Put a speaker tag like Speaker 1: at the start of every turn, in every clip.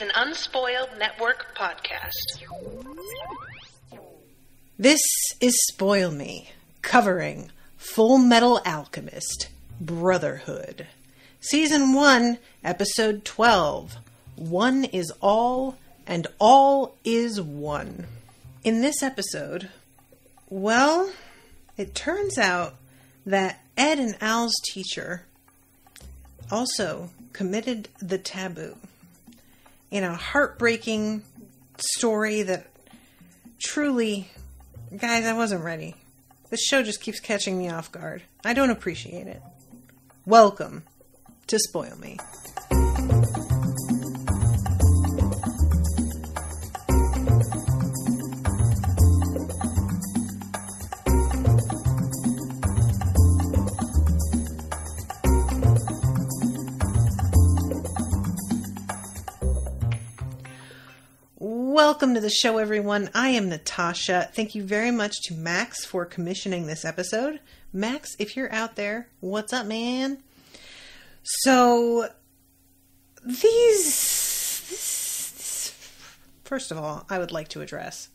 Speaker 1: is an Unspoiled Network podcast.
Speaker 2: This is Spoil Me, covering Fullmetal Alchemist, Brotherhood. Season 1, Episode 12, One is All, and All is One. In this episode, well, it turns out that Ed and Al's teacher also committed the taboo in a heartbreaking story that truly, guys, I wasn't ready. This show just keeps catching me off guard. I don't appreciate it. Welcome to Spoil Me. Welcome to the show, everyone. I am Natasha. Thank you very much to Max for commissioning this episode. Max, if you're out there, what's up, man? So, first of all, I would like to address,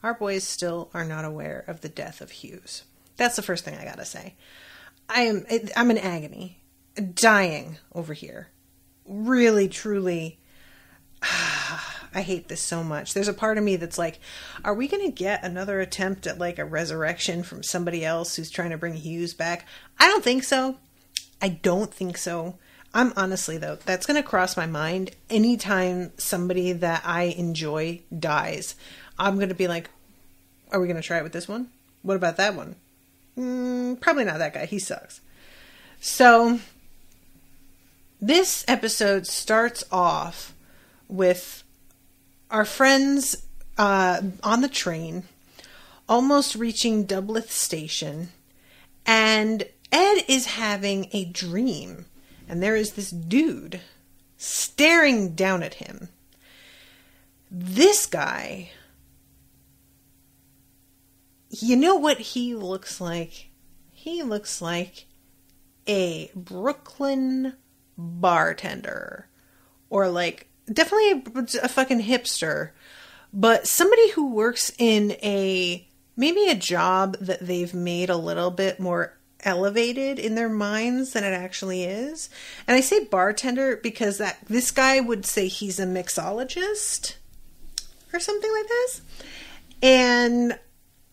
Speaker 2: our boys still are not aware of the death of Hughes. That's the first thing I gotta say. I'm in agony, dying over here. Really, truly, I hate this so much. There's a part of me that's like, are we going to get another attempt at like a resurrection from somebody else who's trying to bring Hughes back? I don't think so. I'm honestly, though, that's going to cross my mind anytime somebody that I enjoy dies. I'm going to be like, are we going to try it with this one? What about that one? Probably not that guy. He sucks. So this episode starts off with our friends on the train, almost reaching Doubleth Station, and Ed is having a dream, and there is this dude staring down at him. This guy, you know what he looks like? He looks like a Brooklyn bartender, or like definitely a fucking hipster, but somebody who works in maybe a job that they've made a little bit more elevated in their minds than it actually is. And I say bartender because this guy would say he's a mixologist or something like this. And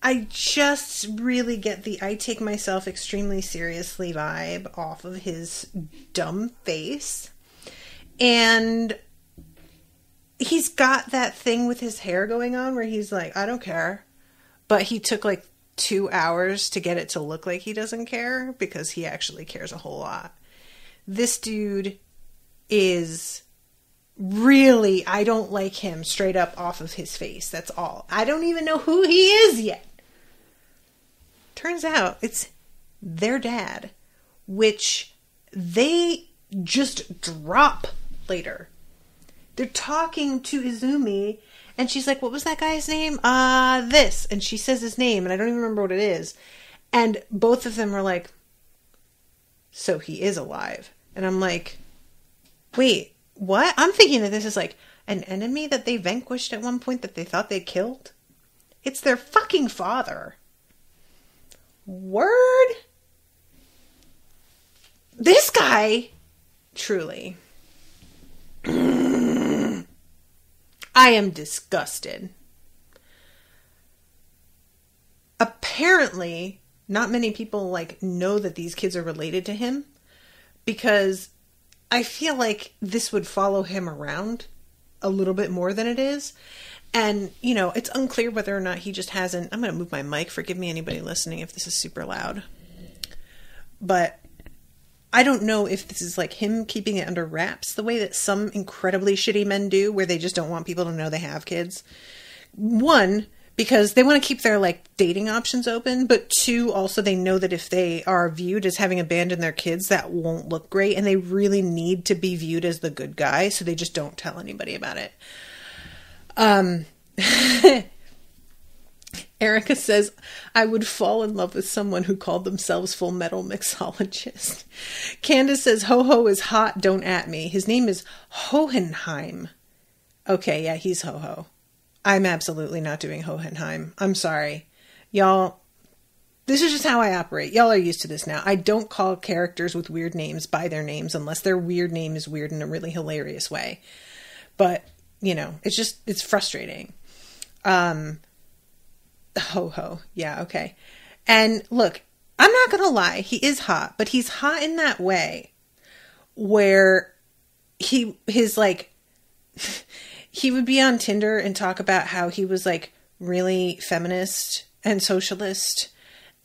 Speaker 2: I just really get the I take myself extremely seriously vibe off of his dumb face. And he's got that thing with his hair going on where he's like, I don't care. But he took like 2 hours to get it to look like he doesn't care because he actually cares a whole lot. This dude is really, I don't like him straight up off of his face. That's all. I don't even know who he is yet. Turns out it's their dad, which they just drop later. They're talking to Izumi, and she's like, what was that guy's name? This. And she says his name, and I don't even remember what it is. And both of them are like, so he is alive. And I'm like, wait, what? I'm thinking that this is like an enemy that they vanquished at one point that they thought they killed. It's their fucking father. Word? This guy, truly. I am disgusted. Apparently, not many people know that these kids are related to him, because I feel like this would follow him around a little bit more than it is. And, it's unclear whether or not he just hasn't... I'm going to move my mic. Forgive me, anybody listening, if this is super loud. But I don't know if this is him keeping it under wraps the way that some incredibly shitty men do, where they just don't want people to know they have kids. One, because they want to keep their dating options open, but two, also they know that if they are viewed as having abandoned their kids, that won't look great, and they really need to be viewed as the good guy, so they just don't tell anybody about it. Erica says, I would fall in love with someone who called themselves Fullmetal mixologist. Candace says, Ho-Ho is hot, don't at me. His name is Hohenheim. Okay, yeah, he's Ho-Ho. I'm absolutely not doing Hohenheim. I'm sorry. Y'all, this is just how I operate. Y'all are used to this now. I don't call characters with weird names by their names unless their weird name is weird in a really hilarious way. But, you know, it's frustrating. Ho-Ho. Yeah, okay. And look, I'm not going to lie. He is hot, but he's hot in that way where his like, he would be on Tinder and talk about how he was like really feminist and socialist.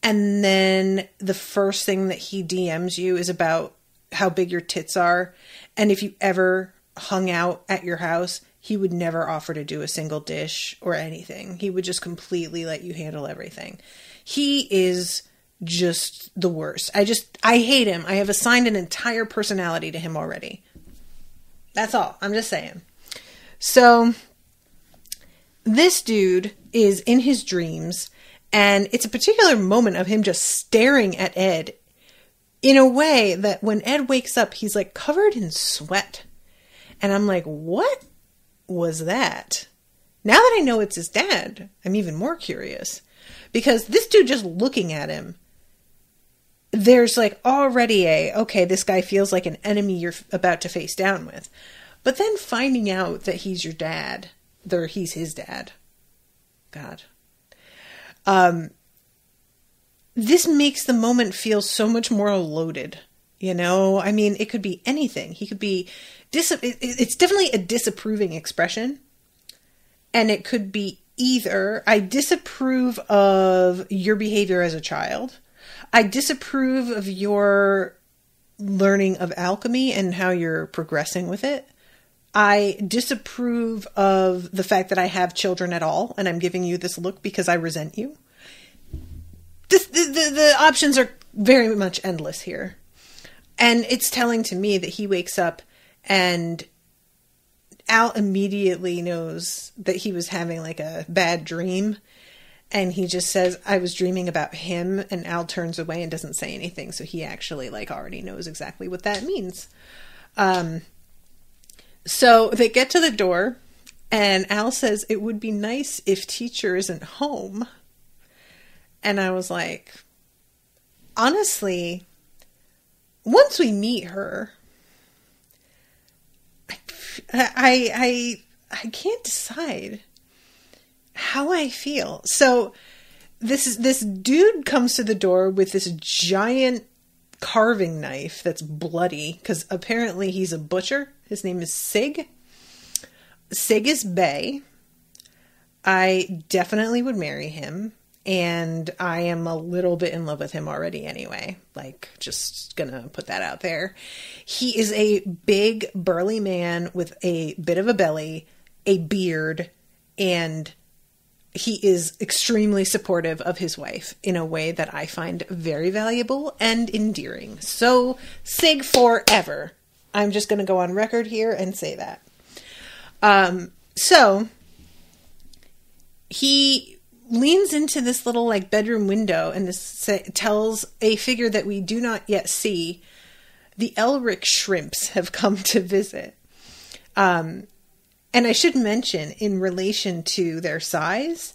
Speaker 2: And then the first thing that he DMs you is about how big your tits are. And if you ever hung out at your house, he would never offer to do a single dish or anything. He would just completely let you handle everything. He is just the worst. I hate him. I have assigned an entire personality to him already. That's all. I'm just saying. So this dude is in his dreams, and it's a particular moment of him just staring at Ed in a way that when Ed wakes up, he's like covered in sweat. And I'm like, what was that? Now that I know it's his dad, I'm even more curious. Because this dude just looking at him, there's like already okay, this guy feels like an enemy you're about to face down with. But then finding out that he's your dad, or he's his dad. God. This makes the moment feel so much more loaded. You know, I mean, it could be anything. He could be, it's definitely a disapproving expression. And it could be either, I disapprove of your behavior as a child. I disapprove of your learning of alchemy and how you're progressing with it. I disapprove of the fact that I have children at all, and I'm giving you this look because I resent you. The options are very much endless here. And it's telling to me that he wakes up and Al immediately knows that he was having like a bad dream. And he just says, I was dreaming about him. And Al turns away and doesn't say anything. So he actually like already knows exactly what that means. So they get to the door and Al says, it would be nice if teacher isn't home. And I was like, honestly, once we meet her, I can't decide how I feel. So this dude comes to the door with this giant carving knife that's bloody because apparently he's a butcher. His name is Sig. Sig is bae. I definitely would marry him. And I am a little bit in love with him already anyway. Like, just gonna put that out there. He is a big, burly man with a bit of a belly, a beard, and he is extremely supportive of his wife in a way that I find very valuable and endearing. So, Sig forever. I'm just gonna go on record here and say that. So, he leans into this little like bedroom window and this tells a figure that we do not yet see, the Elric shrimps have come to visit. And I should mention in relation to their size,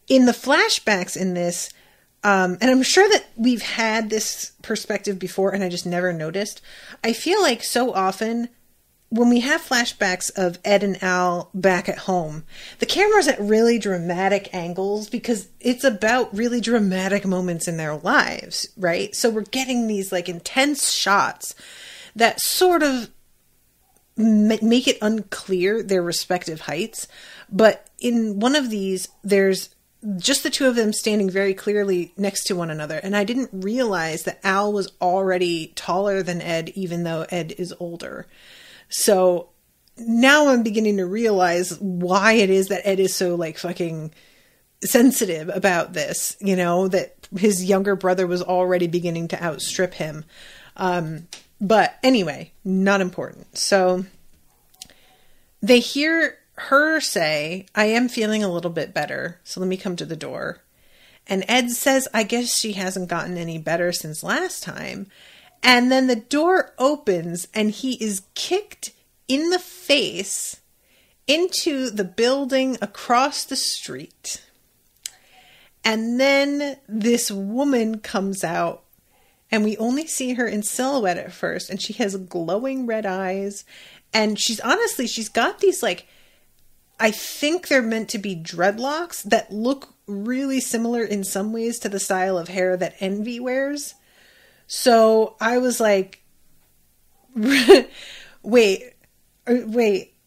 Speaker 2: in the flashbacks in this, and I'm sure that we've had this perspective before and I just never noticed. I feel like so often when we have flashbacks of Ed and Al back at home, the camera's at really dramatic angles because it's about really dramatic moments in their lives, right? So we're getting these like intense shots that sort of make it unclear their respective heights. But in one of these, there's just the two of them standing very clearly next to one another. And I didn't realize that Al was already taller than Ed, even though Ed is older. So now I'm beginning to realize why it is that Ed is so like fucking sensitive about this, you know, that his younger brother was already beginning to outstrip him. But anyway, not important. So they hear her say, I am feeling a little bit better. So let me come to the door. And Ed says, I guess she hasn't gotten any better since last time. And then the door opens and he is kicked in the face into the building across the street. And then this woman comes out, and we only see her in silhouette at first, and she has glowing red eyes, and she's got these, like, I think they're meant to be dreadlocks that look really similar in some ways to the style of hair that Envy wears. So I was like, wait,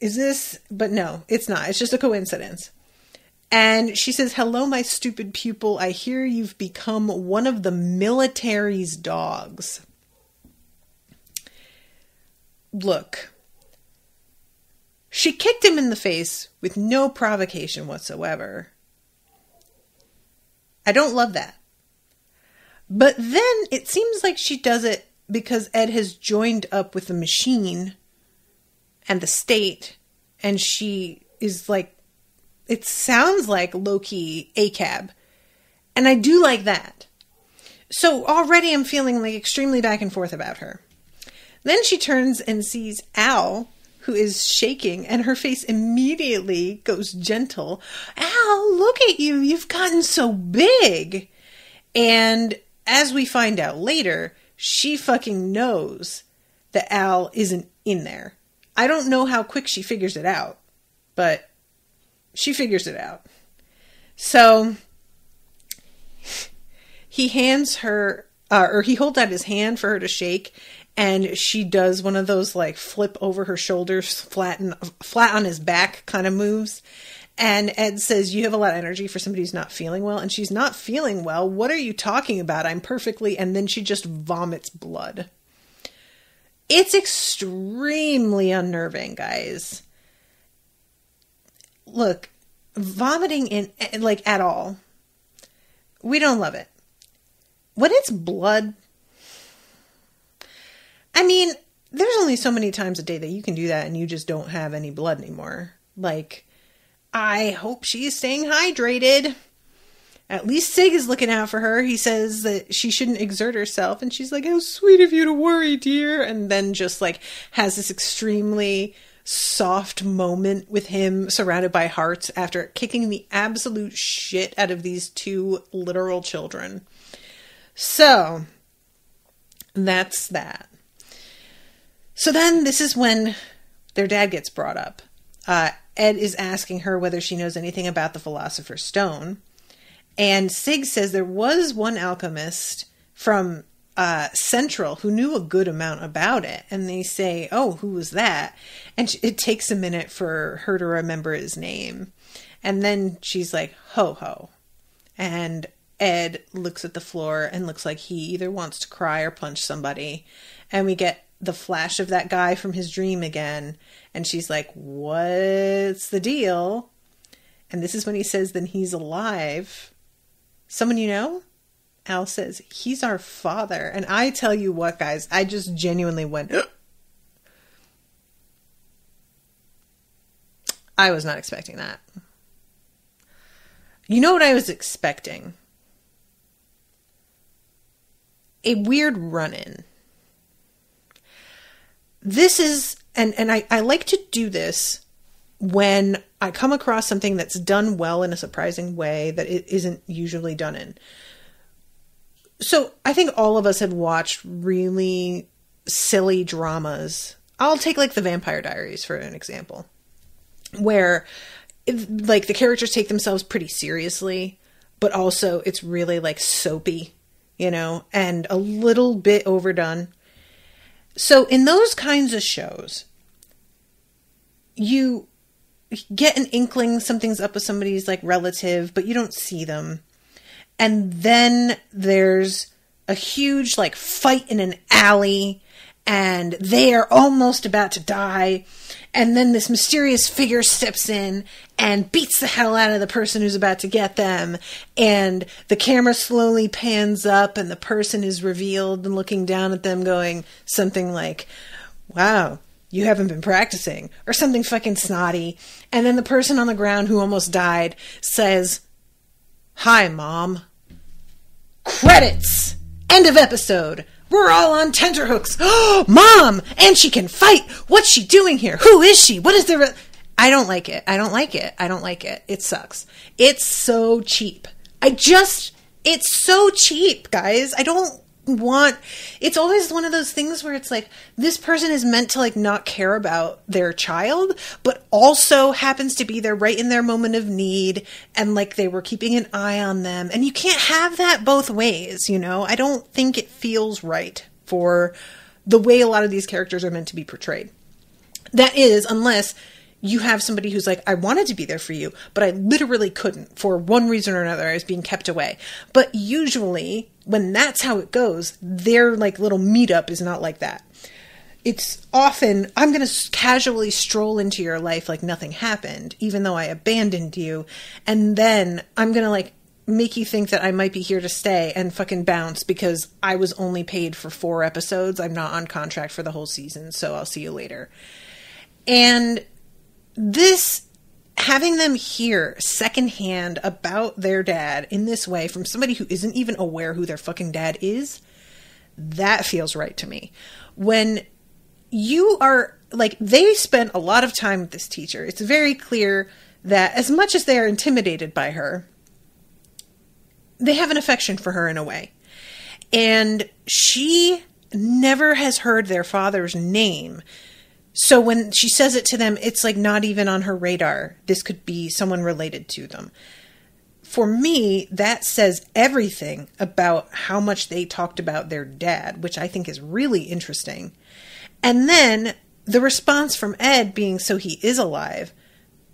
Speaker 2: is this? But no, it's not. It's just a coincidence. And she says, "Hello, my stupid pupil. I hear you've become one of the military's dogs." Look, she kicked him in the face with no provocation whatsoever. I don't love that. But then it seems like she does it because Ed has joined up with the machine and the state, and she is like, it sounds like low-key ACAB. And I do like that. So already I'm feeling like extremely back and forth about her. Then she turns and sees Al, who is shaking, and her face immediately goes gentle. "Al, look at you. You've gotten so big." And as we find out later, she fucking knows that Al isn't in there. I don't know how quick she figures it out, but she figures it out. So he hands her, or he holds out his hand for her to shake, and she does one of those like flip over her shoulders, flat on his back kind of moves. And Ed says, "You have a lot of energy for somebody who's not feeling well." And she's not feeling well. "What are you talking about? I'm perfectly..." And then she just vomits blood. It's extremely unnerving, guys. Look, vomiting in, like, at all, we don't love it. When it's blood, I mean, there's only so many times a day that you can do that and you just don't have any blood anymore. Like, I hope she's staying hydrated. At least Sig is looking out for her. He says that she shouldn't exert herself, and she's like, "How sweet of you to worry, dear." And then just like has this extremely soft moment with him surrounded by hearts after kicking the absolute shit out of these two literal children. So that's that. So then this is when their dad gets brought up. Ed is asking her whether she knows anything about the Philosopher's Stone. And Sig says there was one alchemist from Central who knew a good amount about it. And they say, "Oh, who was that?" And it takes a minute for her to remember his name. And then she's like, "Ho ho." And Ed looks at the floor and looks like he either wants to cry or punch somebody. And we get the flash of that guy from his dream again. And she's like, "What's the deal?" And this is when he says, "Then he's alive. Someone you know?" Al says, "He's our father." And I tell you what, guys, I just genuinely went, I was not expecting that. You know what I was expecting? A weird run-in. This is, and I like to do this when I come across something that's done well in a surprising way that it isn't usually done in. So I think all of us have watched really silly dramas. I'll take like the Vampire Diaries for an example, where like the characters take themselves pretty seriously, but also it's really like soapy, you know, and a little bit overdone. So in those kinds of shows, you get an inkling something's up with somebody's like relative, but you don't see them. And then there's a huge like fight in an alley, and they are almost about to die. And then this mysterious figure steps in and beats the hell out of the person who's about to get them. And the camera slowly pans up and the person is revealed and looking down at them going something like, "Wow, you haven't been practicing," or something fucking snotty. And then the person on the ground who almost died says, "Hi, Mom." Credits! End of episode. We're all on tenterhooks. Oh, Mom! And she can fight! What's she doing here? Who is she? What is there? I don't like it. I don't like it. I don't like it. It sucks. It's so cheap. It's so cheap, guys. It's always one of those things where it's like, this person is meant to like not care about their child, but also happens to be there right in their moment of need. And like they were keeping an eye on them. And you can't have that both ways, you know? I don't think it feels right for the way a lot of these characters are meant to be portrayed. That is, unless you have somebody who's like, I wanted to be there for you, but I literally couldn't for one reason or another. I was being kept away. But usually when that's how it goes, their like little meetup is not like that. It's often, I'm going to casually stroll into your life like nothing happened, even though I abandoned you. And then I'm going to like make you think that I might be here to stay and fucking bounce because I was only paid for 4 episodes. I'm not on contract for the whole season, so I'll see you later. And this, having them hear secondhand about their dad in this way from somebody who isn't even aware who their fucking dad is, that feels right to me. When you are, like, they spent a lot of time with this teacher. It's very clear that as much as they are intimidated by her, they have an affection for her in a way. And she never has heard their father's name. So when she says it to them, it's like not even on her radar. This could be someone related to them. For me, that says everything about how much they talked about their dad, which I think is really interesting. And then the response from Ed being, so he is alive.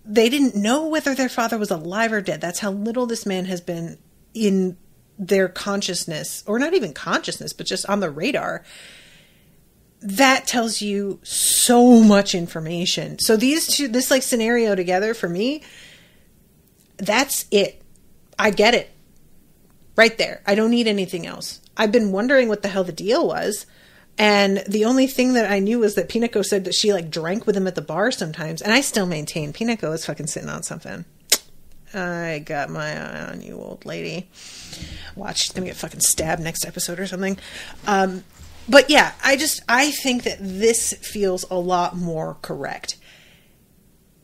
Speaker 2: They didn't know whether their father was alive or dead. That's how little this man has been in their consciousness, or not even consciousness, but just on the radar. That tells you so much information. So these two, this like scenario together for me, that's it. I get it. Right there. I don't need anything else. I've been wondering what the hell the deal was. And the only thing that I knew was that Pinako said that she like drank with him at the bar sometimes. And I still maintain Pinako is fucking sitting on something. I got my eye on you, old lady. Watch, she's gonna get fucking stabbed next episode or something. But yeah, I think that this feels a lot more correct.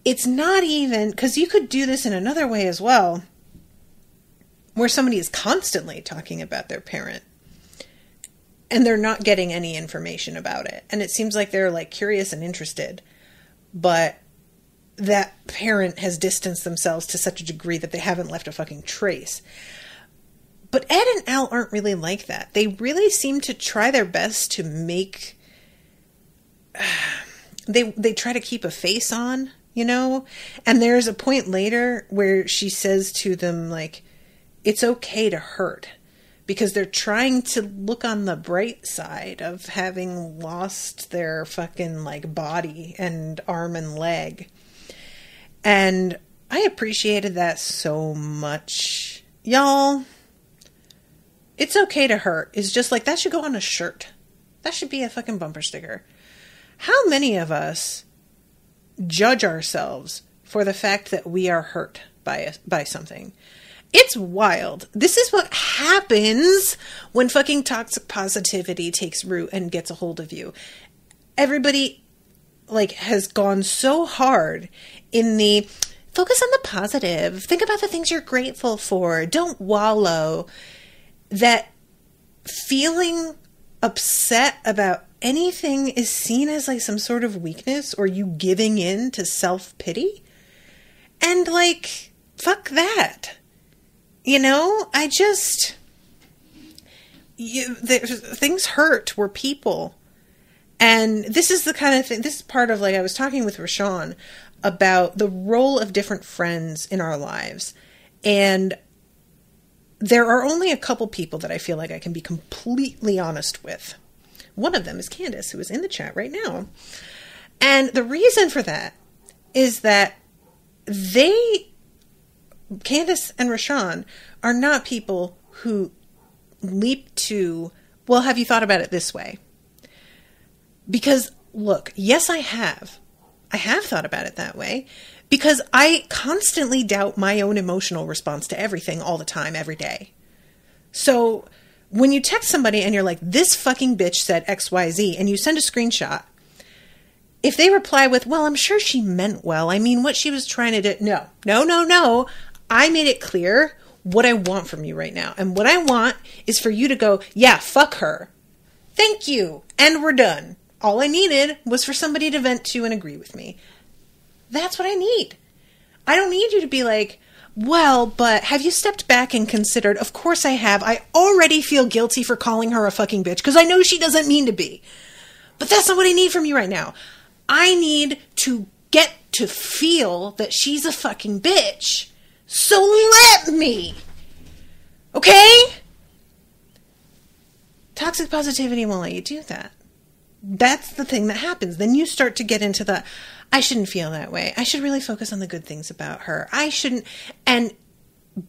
Speaker 2: It's not even, because you could do this in another way as well, where somebody is constantly talking about their parent and they're not getting any information about it. And it seems like they're like curious and interested, but that parent has distanced themselves to such a degree that they haven't left a fucking trace. But Ed and Al aren't really like that. They really seem to try their best to make... They try to keep a face on, you know? And there's a point later where she says to them, like, it's okay to hurt. Because they're trying to look on the bright side of having lost their fucking, like, body and arm and leg. And I appreciated that so much. Y'all... It's okay to hurt is just like, that should go on a shirt. That should be a fucking bumper sticker. How many of us judge ourselves for the fact that we are hurt by something? It's wild. This is what happens when fucking toxic positivity takes root and gets a hold of you. Everybody like has gone so hard in the focus on the positive. Think about the things you're grateful for. Don't wallow. That feeling upset about anything is seen as like some sort of weakness or you giving in to self-pity. And like, fuck that. You know, things hurt. We're people. And this is the kind of thing, this is part of like, I was talking with Rashawn about the role of different friends in our lives. And there are only a couple people that I feel like I can be completely honest with. One of them is Candace, who is in the chat right now. And the reason for that is that Candace and Rashawn are not people who leap to, well, have you thought about it this way? Because, look, yes, I have. I have thought about it that way. Because I constantly doubt my own emotional response to everything all the time, every day. So when you text somebody and you're like, this fucking bitch said XYZ, and you send a screenshot, if they reply with, well, I'm sure she meant well. I mean, what she was trying to do. No. I made it clear what I want from you right now. And what I want is for you to go, yeah, fuck her. Thank you. And we're done. All I needed was for somebody to vent to and agree with me. That's what I need. I don't need you to be like, well, but have you stepped back and considered? Of course I have. I already feel guilty for calling her a fucking bitch because I know she doesn't mean to be. But that's not what I need from you right now. I need to get to feel that she's a fucking bitch. So let me. Okay? Toxic positivity won't let you do that. That's the thing that happens. Then you start to get into the, I shouldn't feel that way. I should really focus on the good things about her. I shouldn't. And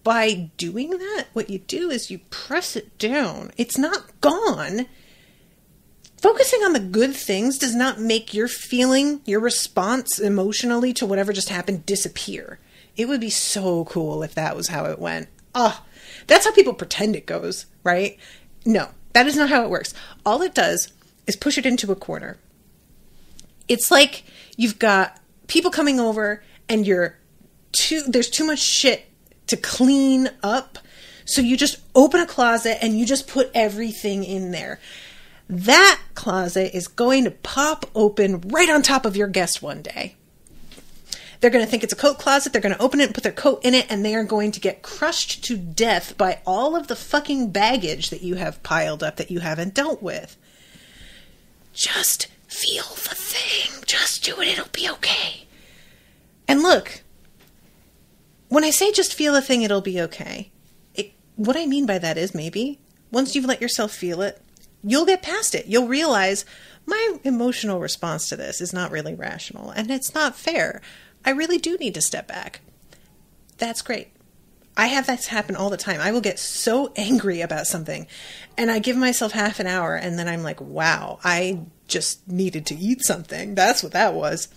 Speaker 2: by doing that, what you do is you press it down. It's not gone. Focusing on the good things does not make your feeling, your response emotionally to whatever just happened disappear. It would be so cool if that was how it went. Oh, that's how people pretend it goes, right? No, that is not how it works. All it does is push it into a corner. It's like you've got people coming over and there's too much shit to clean up. So you just open a closet and you just put everything in there. That closet is going to pop open right on top of your guest one day. They're going to think it's a coat closet. They're going to open it and put their coat in it, and they are going to get crushed to death by all of the fucking baggage that you have piled up that you haven't dealt with. Just feel the thing. Just do it. It'll be okay. And look, when I say just feel the thing, it'll be okay, what I mean by that is maybe once you've let yourself feel it, you'll get past it. You'll realize my emotional response to this is not really rational, and it's not fair. I really do need to step back. That's great. I have that happen all the time. I will get so angry about something, and I give myself half an hour, and then I'm like, wow, I just needed to eat something. That's what that was.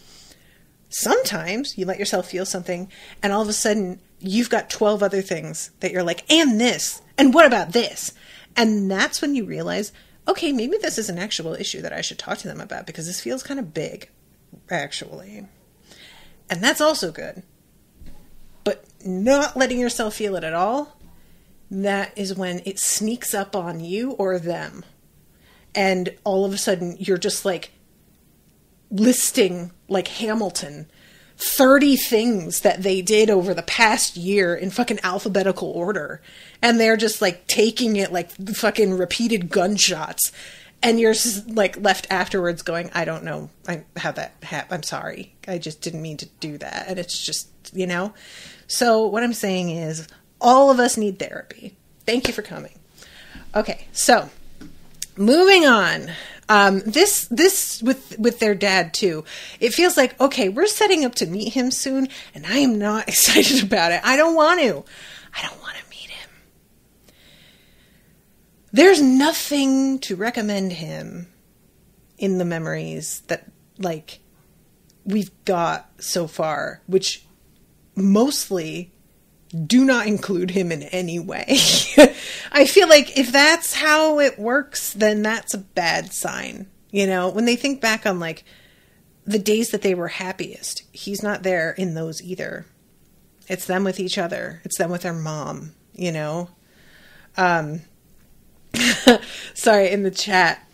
Speaker 2: Sometimes you let yourself feel something, and all of a sudden, you've got 12 other things that you're like, and this, and what about this? And that's when you realize, okay, maybe this is an actual issue that I should talk to them about, because this feels kind of big, actually. And that's also good. But not letting yourself feel it at all, that is when it sneaks up on you or them. And all of a sudden, you're just like listing, like Hamilton, 30 things that they did over the past year in fucking alphabetical order. And they're just like taking it like fucking repeated gunshots. And you're just like left afterwards going, I don't know how that happened. I'm sorry. I just didn't mean to do that. And it's just, you know. So what I'm saying is all of us need therapy. Thank you for coming. Okay, so moving on. This with their dad too. It feels like, okay, we're setting up to meet him soon, and I am not excited about it. I don't want to meet him. There's nothing to recommend him in the memories that like we've got so far, which mostly do not include him in any way. I feel like if that's how it works, then that's a bad sign. You know, when they think back on like the days that they were happiest, he's not there in those either. It's them with each other. It's them with their mom, you know? Sorry, in the chat,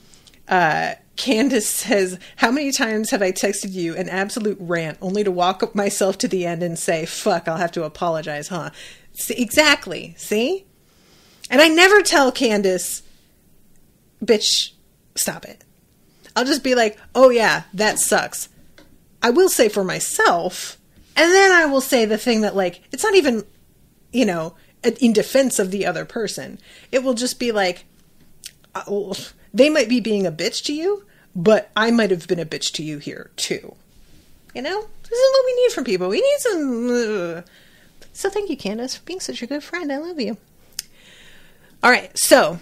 Speaker 2: Candace says, how many times have I texted you an absolute rant only to walk up myself to the end and say, fuck, I'll have to apologize, huh? See, exactly. See? And I never tell Candace, bitch, stop it. I'll just be like, oh yeah, that sucks. I will say for myself, and then I will say the thing that like, it's not even, you know, in defense of the other person. It will just be like, they might be being a bitch to you, but I might have been a bitch to you here too. You know? This is what we need from people. We need some... So thank you, Candace, for being such a good friend. I love you. All right, so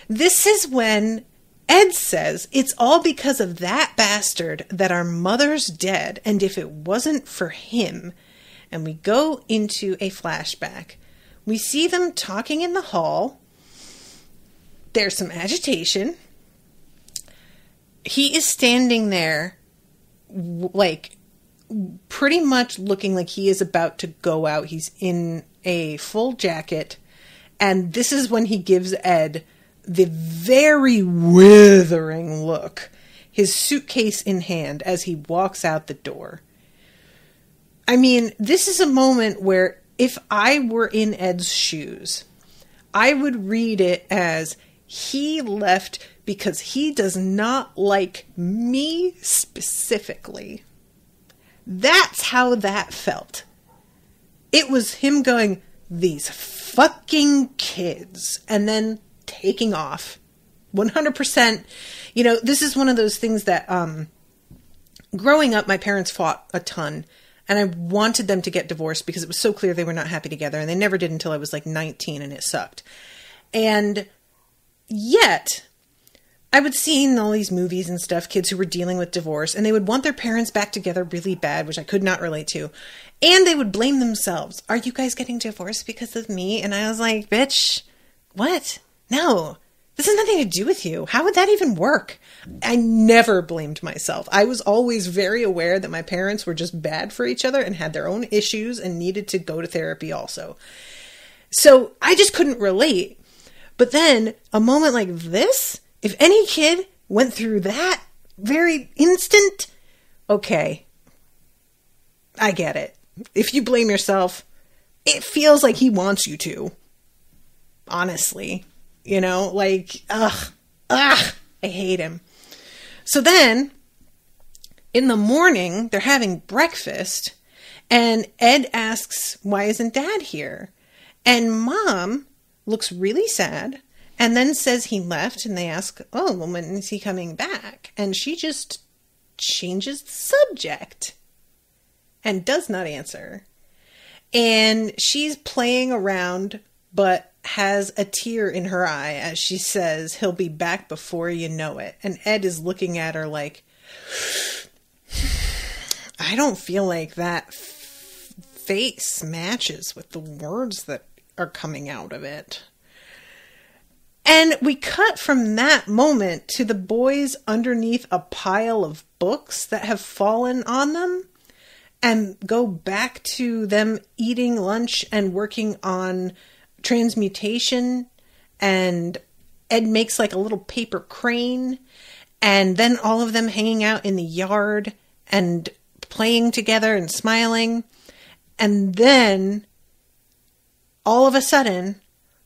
Speaker 2: this is when Ed says, it's all because of that bastard that our mother's dead, and if it wasn't for him... And we go into a flashback. We see them talking in the hall. There's some agitation. he is standing there, like, pretty much looking like he is about to go out. He's in a full jacket, and this is when he gives Ed the very withering look, his suitcase in hand as he walks out the door. I mean, this is a moment where if I were in Ed's shoes, I would read it as he left because he does not like me specifically. That's how that felt. It was him going, these fucking kids, and then taking off. 100%. You know, this is one of those things that, growing up, my parents fought a ton, and I wanted them to get divorced because it was so clear they were not happy together, and they never did until I was like 19, and it sucked. And yet, I would see in all these movies and stuff, kids who were dealing with divorce, and they would want their parents back together really bad, which I could not relate to. And they would blame themselves. Are you guys getting divorced because of me? And I was like, bitch, what? No, this has nothing to do with you. How would that even work? I never blamed myself. I was always very aware that my parents were just bad for each other and had their own issues and needed to go to therapy also. So I just couldn't relate. But then a moment like this, if any kid went through that very instant, okay, I get it. If you blame yourself, it feels like he wants you to. Honestly. You know, like, I hate him. So then, in the morning, they're having breakfast, and Ed asks, why isn't Dad here? And Mom looks really sad, and then says he left, and they ask, oh, well, when is he coming back? And she just changes the subject and does not answer. And she's playing around, but has a tear in her eye as she says, he'll be back before you know it. And Ed is looking at her like, I don't feel like that face matches with the words that are coming out of it. And we cut from that moment to the boys underneath a pile of books that have fallen on them, and go back to them eating lunch and working on transmutation. And Ed makes like a little paper crane, and then all of them hanging out in the yard and playing together and smiling. And then all of a sudden,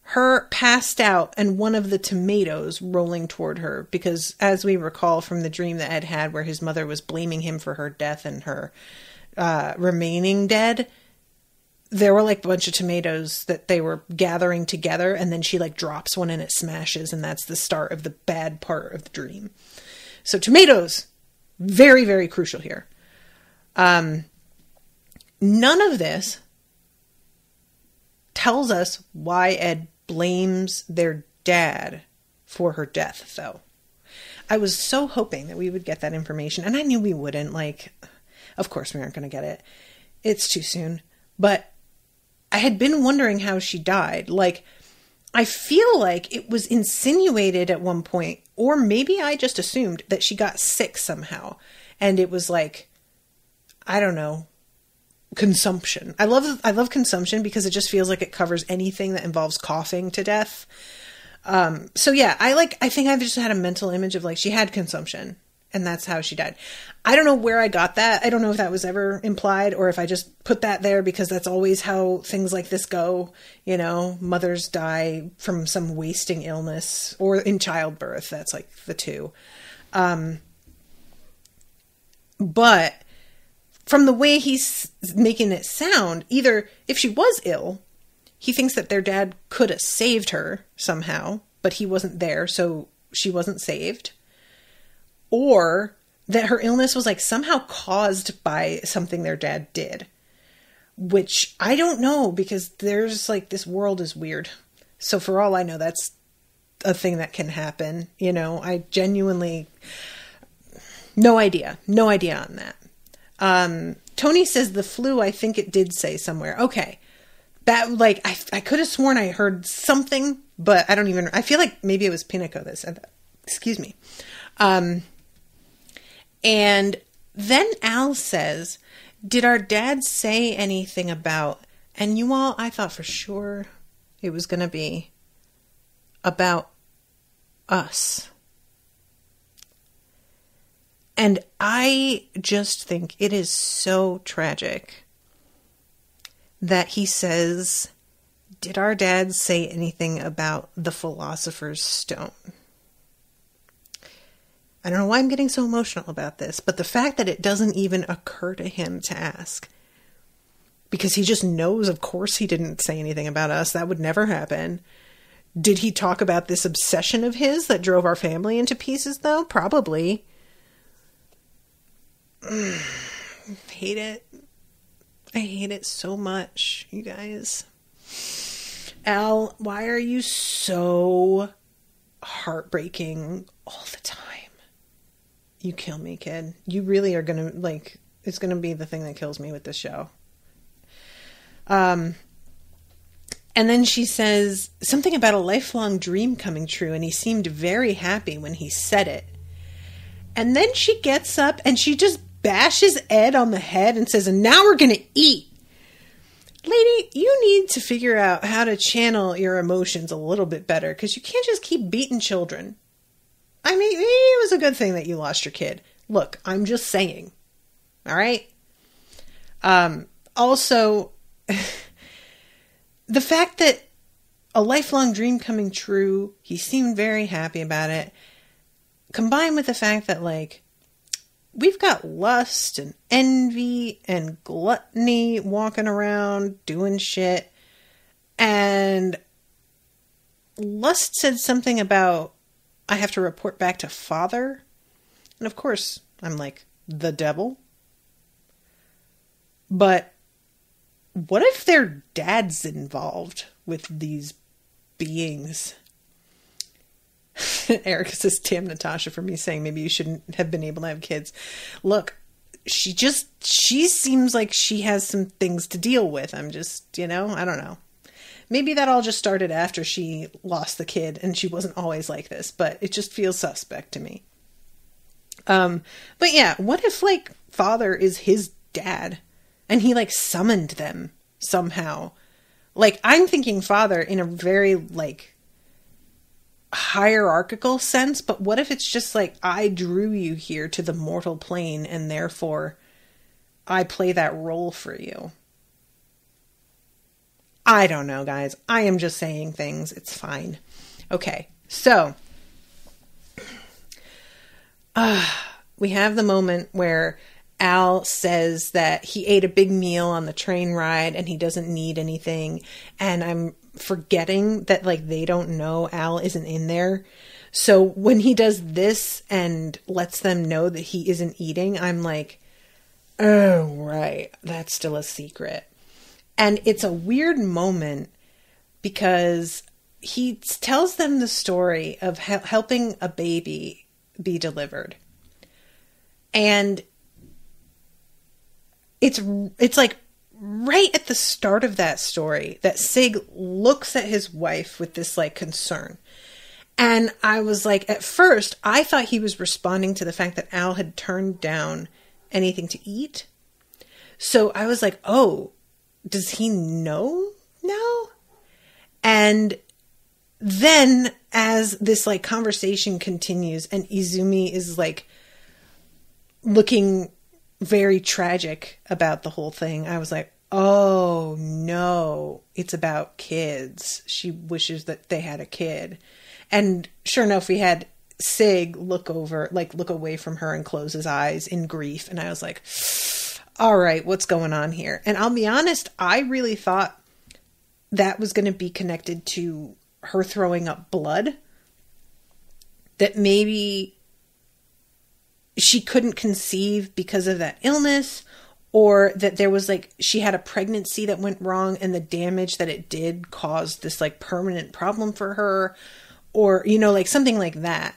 Speaker 2: her passed out and one of the tomatoes rolling toward her, because as we recall from the dream that Ed had where his mother was blaming him for her death and her remaining dead, there were like a bunch of tomatoes that they were gathering together, and then she like drops one and it smashes, and that's the start of the bad part of the dream. So tomatoes, very, very crucial here. None of this tells us why Ed blames their dad for her death, though. I was so hoping that we would get that information, and I knew we wouldn't. Like, of course we aren't going to get it. It's too soon. But I had been wondering how she died. Like, I feel like it was insinuated at one point, or maybe I just assumed that she got sick somehow. And it was like, I don't know, consumption. I love consumption because it just feels like it covers anything that involves coughing to death. So yeah, I think I've just had a mental image of like she had consumption and that's how she died. I don't know where I got that. I don't know if that was ever implied or if I just put that there because that's always how things like this go. You know, mothers die from some wasting illness or in childbirth. That's like the two. But from the way he's making it sound, either if she was ill, he thinks that their dad could have saved her somehow, but he wasn't there, so she wasn't saved. Or that her illness was like somehow caused by something their dad did, which I don't know because there's like this world is weird. So for all I know, that's a thing that can happen. You know, I genuinely, no idea on that. Tony says the flu, I think it did say somewhere. Okay. That, like, I could have sworn I heard something, but I feel like maybe it was Pinico that said that. Excuse me. And then Al says, did our dad say anything about, and you all, I thought for sure it was going to be about us. And I just think it is so tragic that he says, did our dad say anything about the Philosopher's Stone? I don't know why I'm getting so emotional about this, but the fact that it doesn't even occur to him to ask, because he just knows, of course, he didn't say anything about us. That would never happen. Did he talk about this obsession of his that drove our family into pieces, though? Probably. Hate it. I hate it so much, you guys. Al, why are you so heartbreaking all the time? You kill me, kid. You really are gonna, like, it's gonna be the thing that kills me with this show. And then she says something about a lifelong dream coming true, and he seemed very happy when he said it. And then she gets up and she just bashes Ed on the head and says, and now we're gonna eat. Lady, you need to figure out how to channel your emotions a little bit better, because you can't just keep beating children. I mean, maybe it was a good thing that you lost your kid. Look, I'm just saying. All right? Also, the fact that a lifelong dream coming true, he seemed very happy about it, combined with the fact that, like, we've got lust and envy and gluttony walking around doing shit. And lust said something about, I have to report back to father. And of course, I'm like, the devil. But what if their dad's involved with these beings? Erica says, damn Natasha for me saying maybe you shouldn't have been able to have kids. Look, she seems like she has some things to deal with. I'm just, I don't know. Maybe that all just started after she lost the kid and she wasn't always like this, but it just feels suspect to me. But yeah, what if, like, father is his dad and he, like, summoned them somehow? Like, I'm thinking father in a very, like, hierarchical sense, but what if it's just like, I drew you here to the mortal plane and therefore I play that role for you? I don't know, guys. I am just saying things. It's fine. Okay, so we have the moment where Al says that he ate a big meal on the train ride and he doesn't need anything. And I'm forgetting that, like, they don't know Al isn't in there. So when he does this and lets them know that he isn't eating, I'm like, oh, right. That's still a secret. And it's a weird moment because he tells them the story of helping a baby be delivered. And it's like right at the start of that story that Sig looks at his wife with this, like, concern. And I was like, at first, I thought he was responding to the fact that Al had turned down anything to eat. So I was like, oh, does he know now? And then as this, like, conversation continues and Izumi is, like, looking very tragic about the whole thing, I was like, oh no, it's about kids. She wishes that they had a kid. And sure enough, we had Sig look away from her and close his eyes in grief. And I was like, all right, what's going on here? And I'll be honest, I really thought that was going to be connected to her throwing up blood. That maybe she couldn't conceive because of that illness, or that there was, like, she had a pregnancy that went wrong and the damage that it did caused this, like, permanent problem for her, or, like, something like that.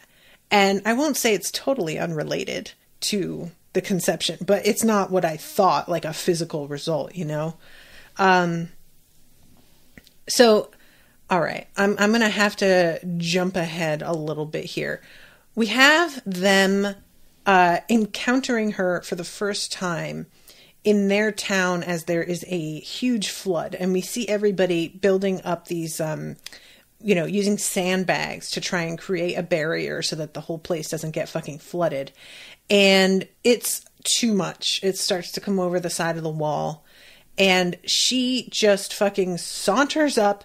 Speaker 2: And I won't say it's totally unrelated to the conception, but it's not what I thought, like a physical result, So, all right, I'm going to have to jump ahead a little bit here. We have them encountering her for the first time in their town as there is a huge flood. And we see everybody building up these, using sandbags to try and create a barrier so that the whole place doesn't get fucking flooded. And it's too much. It starts to come over the side of the wall. And she just fucking saunters up,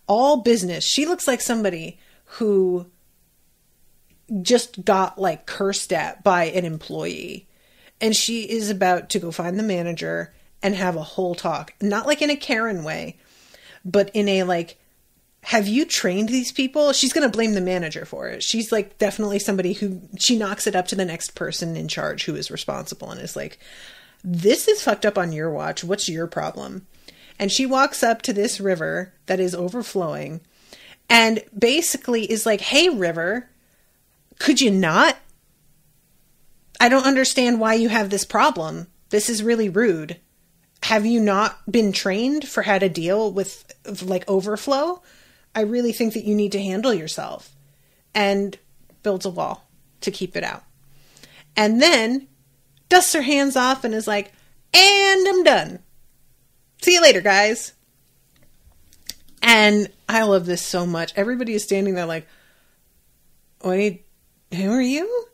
Speaker 2: all business. She looks like somebody who just got like cursed at by an employee. And she is about to go find the manager and have a whole talk. Not like in a Karen way, but in a like, have you trained these people? She's going to blame the manager for it. She's like definitely somebody who, she knocks it up to the next person in charge who is responsible and is like, this is fucked up on your watch. What's your problem? And she walks up to this river that is overflowing and basically is like, hey, river, could you not? I don't understand why you have this problem. This is really rude. Have you not been trained for how to deal with like overflow? I really think that you need to handle yourself. And builds a wall to keep it out. And then dusts her hands off and is like, and I'm done. See you later, guys. And I love this so much. Everybody is standing there like, wait, who are you?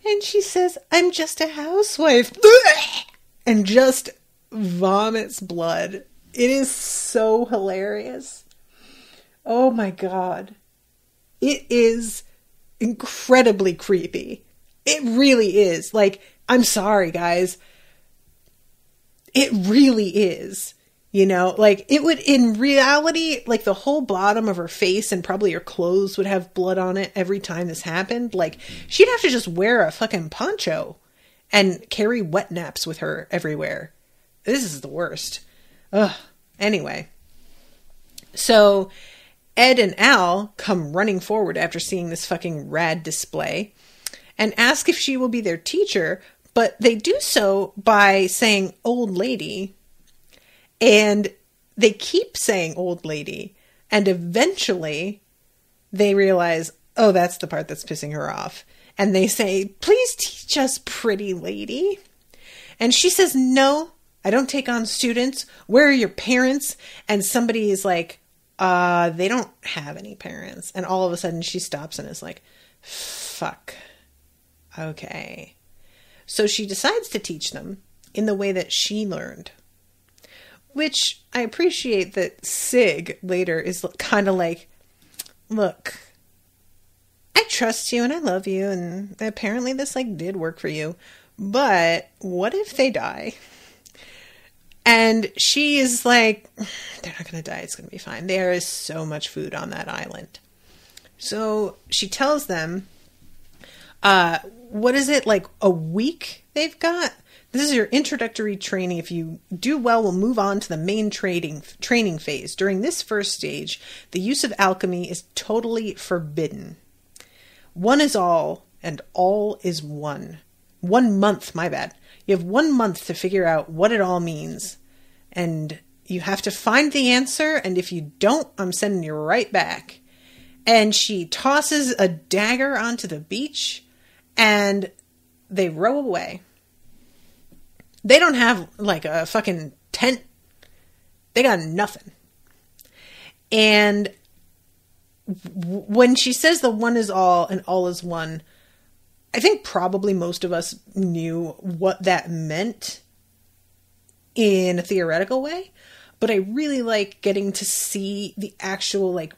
Speaker 2: And she says, I'm just a housewife. And just vomits blood. It is so hilarious. Oh my God. It is incredibly creepy. It really is. Like, I'm sorry, guys. It really is. You know, like it would, in reality, like the whole bottom of her face and probably her clothes would have blood on it every time this happened. Like she'd have to just wear a fucking poncho and carry wet naps with her everywhere. This is the worst. Ugh. Anyway. So Ed and Al come running forward after seeing this fucking rad display and ask if she will be their teacher, but they do so by saying old lady. And they keep saying old lady. And eventually they realize, oh, that's the part that's pissing her off. And they say, please teach us, pretty lady. And she says, no, I don't take on students. Where are your parents? And somebody is like, they don't have any parents. And all of a sudden she stops and is like, fuck. Okay. So she decides to teach them in the way that she learned. Which I appreciate that Sig later is kind of like, look, I trust you and I love you and apparently this like did work for you, but what if they die? And she is like, they're not going to die. It's going to be fine. There is so much food on that island. So she tells them, what is it, like a week they've got? This is your introductory training. If you do well, we'll move on to the main training phase. During this first stage, the use of alchemy is totally forbidden. One is all, and all is one. 1 month, my bad. You have 1 month to figure out what it all means. And you have to find the answer, and if you don't, I'm sending you right back. And she tosses a dagger onto the beach, and they row away. They don't have like a fucking tent. They got nothing. And when she says the one is all and all is one, I think probably most of us knew what that meant in a theoretical way. But I really like getting to see the actual like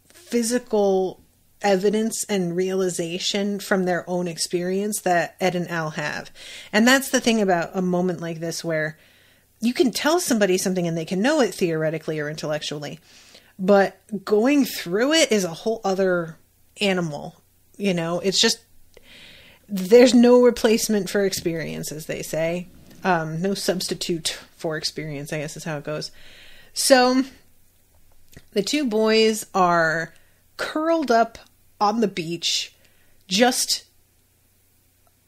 Speaker 2: physical evidence and realization from their own experience that Ed and Al have. And that's the thing about a moment like this where you can tell somebody something and they can know it theoretically or intellectually, but going through it is a whole other animal. You know, it's just, there's no replacement for experience, as they say. No substitute for experience, I guess is how it goes. So the two boys are curled up on the beach, just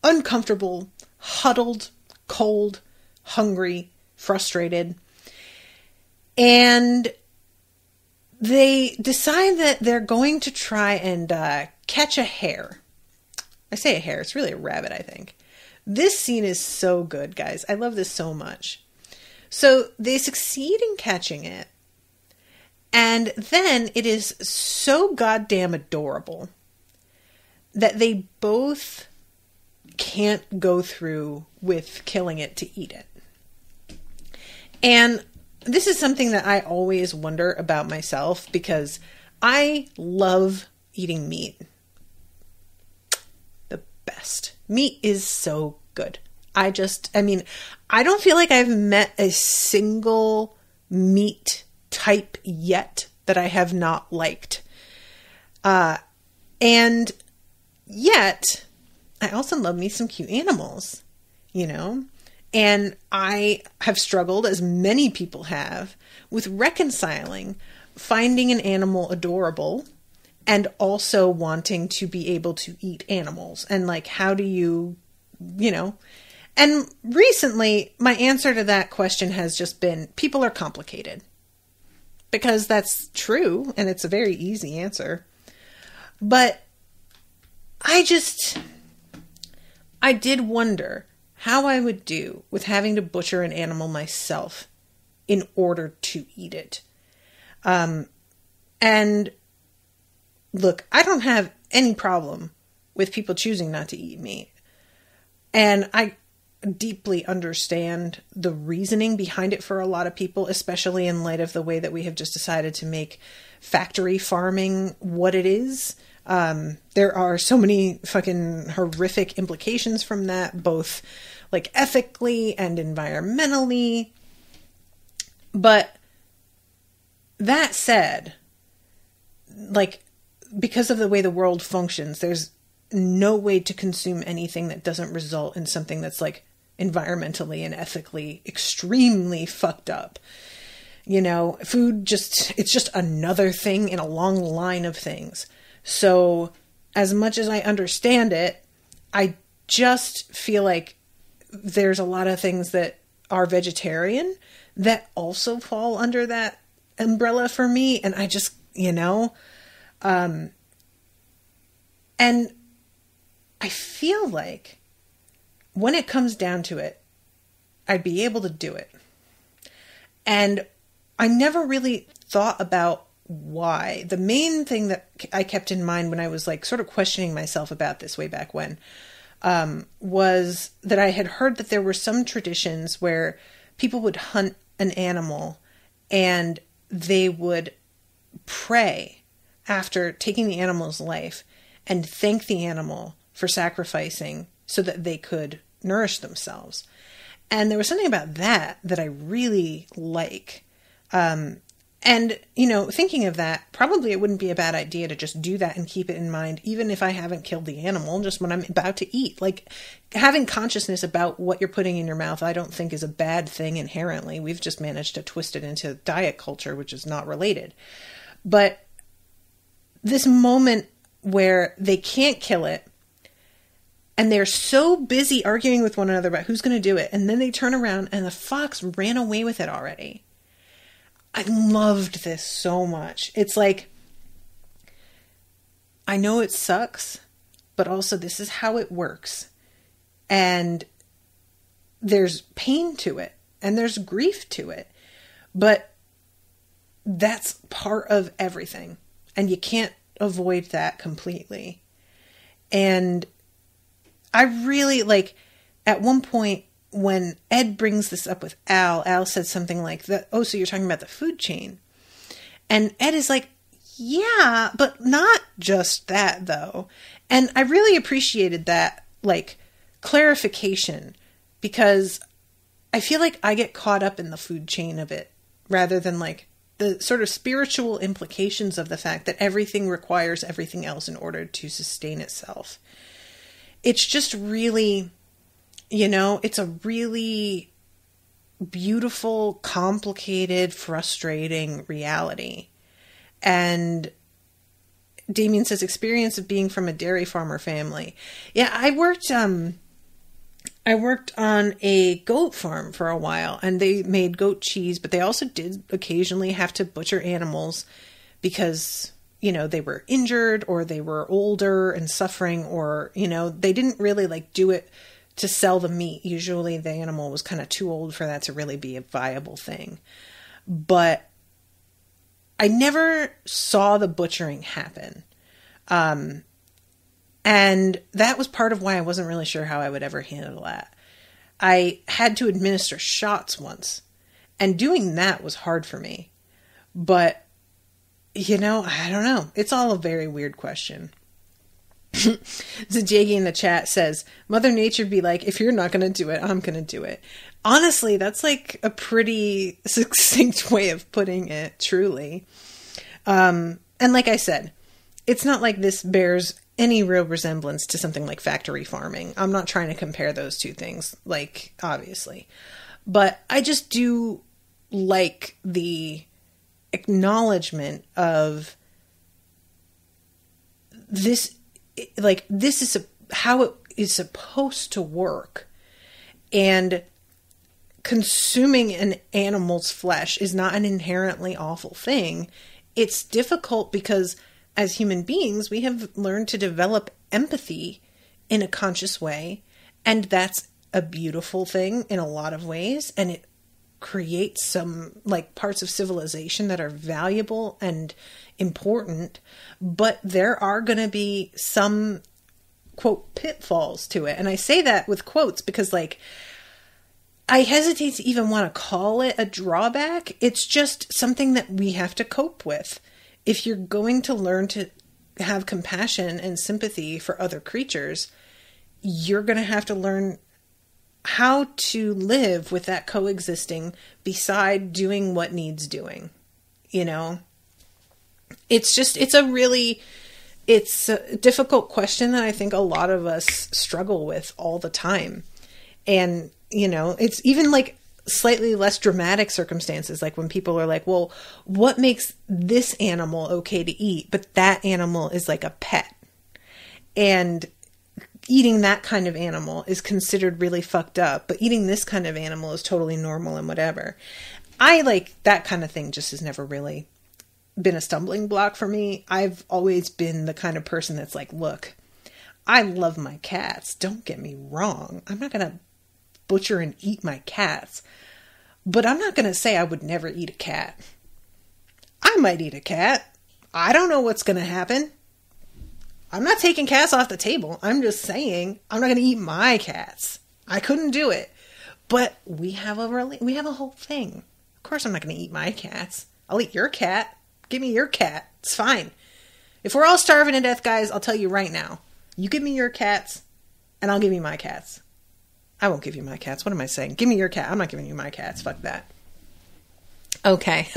Speaker 2: uncomfortable, huddled, cold, hungry, frustrated. And they decide that they're going to try and catch a hare. I say a hare, it's really a rabbit, I think. This scene is so good, guys. I love this so much. So they succeed in catching it, and then it is so goddamn adorable that they both can't go through with killing it to eat it. And this is something that I always wonder about myself, because I love eating meat. The best. Meat is so good. I don't feel like I've met a single meat type yet that I have not liked. And yet, I also love me some cute animals, you know? And I have struggled, as many people have, with reconciling finding an animal adorable and also wanting to be able to eat animals. And like, how do you know? And recently, my answer to that question has just been, people are complicated. Because that's true, and it's a very easy answer. But I did wonder how I would do with having to butcher an animal myself in order to eat it. And look, I don't have any problem with people choosing not to eat meat. And I deeply understand the reasoning behind it for a lot of people, especially in light of the way that we have just decided to make factory farming what it is. There are so many fucking horrific implications from that, both like ethically and environmentally. But that said, like, because of the way the world functions, there's no way to consume anything that doesn't result in something that's like environmentally and ethically extremely fucked up. You know, it's just another thing in a long line of things. So as much as I understand it, I just feel like there's a lot of things that are vegetarian that also fall under that umbrella for me. And I just, and I feel like when it comes down to it, I'd be able to do it. And I never really thought about why. The main thing that I kept in mind when I was like sort of questioning myself about this way back when, was that I had heard that there were some traditions where people would hunt an animal and they would pray after taking the animal's life and thank the animal for sacrificing so that they could nourish themselves. And there was something about that I really like. And, thinking of that, probably it wouldn't be a bad idea to just do that and keep it in mind, even if I haven't killed the animal, just when I'm about to eat. Like, having consciousness about what you're putting in your mouth, I don't think is a bad thing inherently. We've just managed to twist it into diet culture, which is not related. But this moment where they can't kill it, and they're so busy arguing with one another about who's going to do it, and then they turn around and the fox ran away with it already. I loved this so much. It's like, I know it sucks, but also this is how it works. And there's pain to it, and there's grief to it. But that's part of everything. And you can't avoid that completely. And I really, at one point, when Ed brings this up with Al said something like that. Oh, so you're talking about the food chain. And Ed is like, yeah, but not just that though. And I really appreciated that, clarification, because I feel like I get caught up in the food chain of it rather than the sort of spiritual implications of the fact that everything requires everything else in order to sustain itself. It's just really, it's a really beautiful, complicated, frustrating reality. And Damien says, experience of being from a dairy farmer family. Yeah, I worked on a goat farm for a while, and they made goat cheese, but they also did occasionally have to butcher animals because they were injured or they were older and suffering, or, they didn't really like do it to sell the meat. Usually the animal was kind of too old for that to really be a viable thing. But I never saw the butchering happen. And that was part of why I wasn't really sure how I would ever handle that. I had to administer shots once, and doing that was hard for me. But, I don't know. It's all a very weird question. Zajagi in the chat says, Mother Nature be like, if you're not going to do it, I'm going to do it. Honestly, that's like a pretty succinct way of putting it, truly. And like I said, it's not like this bears any real resemblance to something like factory farming. I'm not trying to compare those two things, like, obviously. But I just do like the acknowledgement of this. Like, this is how it is supposed to work. And consuming an animal's flesh is not an inherently awful thing. It's difficult because as human beings, we have learned to develop empathy in a conscious way. And that's a beautiful thing in a lot of ways. And it creates some like parts of civilization that are valuable and important, but there are going to be some, quote, pitfalls to it. And I say that with quotes because, like, I hesitate to even want to call it a drawback. It's just something that we have to cope with. If you're going to learn to have compassion and sympathy for other creatures, you're going to have to learn how to live with that coexisting beside doing what needs doing, It's a difficult question that I think a lot of us struggle with all the time. And, it's even like slightly less dramatic circumstances. Like when people are like, well, what makes this animal okay to eat? But that animal is like a pet. And eating that kind of animal is considered really fucked up, but eating this kind of animal is totally normal and whatever. I like that kind of thing just has never really been a stumbling block for me. I've always been the kind of person that's like, look, I love my cats. Don't get me wrong. I'm not going to butcher and eat my cats, but I'm not going to say I would never eat a cat. I might eat a cat. I don't know what's going to happen. I'm not taking cats off the table. I'm just saying I'm not going to eat my cats. I couldn't do it. But we have a whole thing. Of course I'm not going to eat my cats. I'll eat your cat. Give me your cat. It's fine. If we're all starving to death, guys, I'll tell you right now. You give me your cats, and I'll give you my cats. I won't give you my cats. What am I saying? Give me your cat. I'm not giving you my cats. Fuck that. Okay.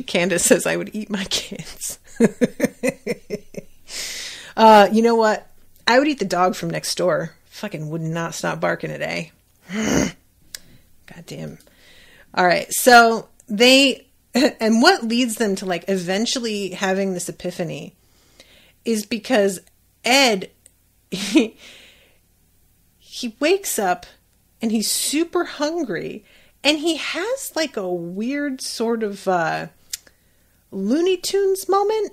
Speaker 2: Candace says I would eat my kids. You know what? I would eat the dog from next door. Fucking would not stop barking today. Goddamn. All right. So and what leads them to like eventually having this epiphany is because Ed, he wakes up and he's super hungry and he has like a weird sort of Looney Tunes moment